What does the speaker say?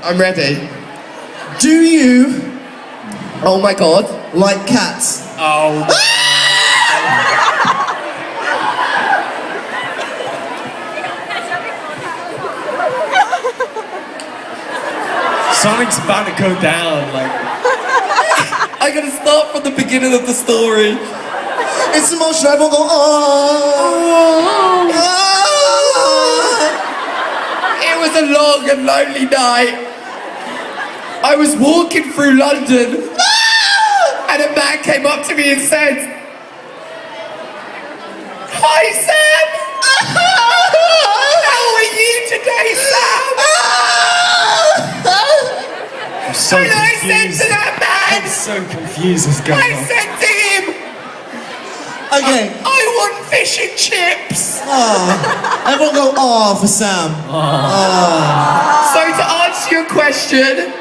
I'm ready. Do you Oh my god. like cats? Oh. Something's about to go down, like. I gotta start from the beginning of the story. It's emotional. Everyone go, oh. It was a long and lonely night. I was walking through London and a man came up to me and said, "Hi Sam! How are you today, Sam?" I'm so And I said confused. to that man, I'm so confused what's going I on. said to him, Okay. I want fish and chips. Everyone go, oh, for Sam. So to answer your question,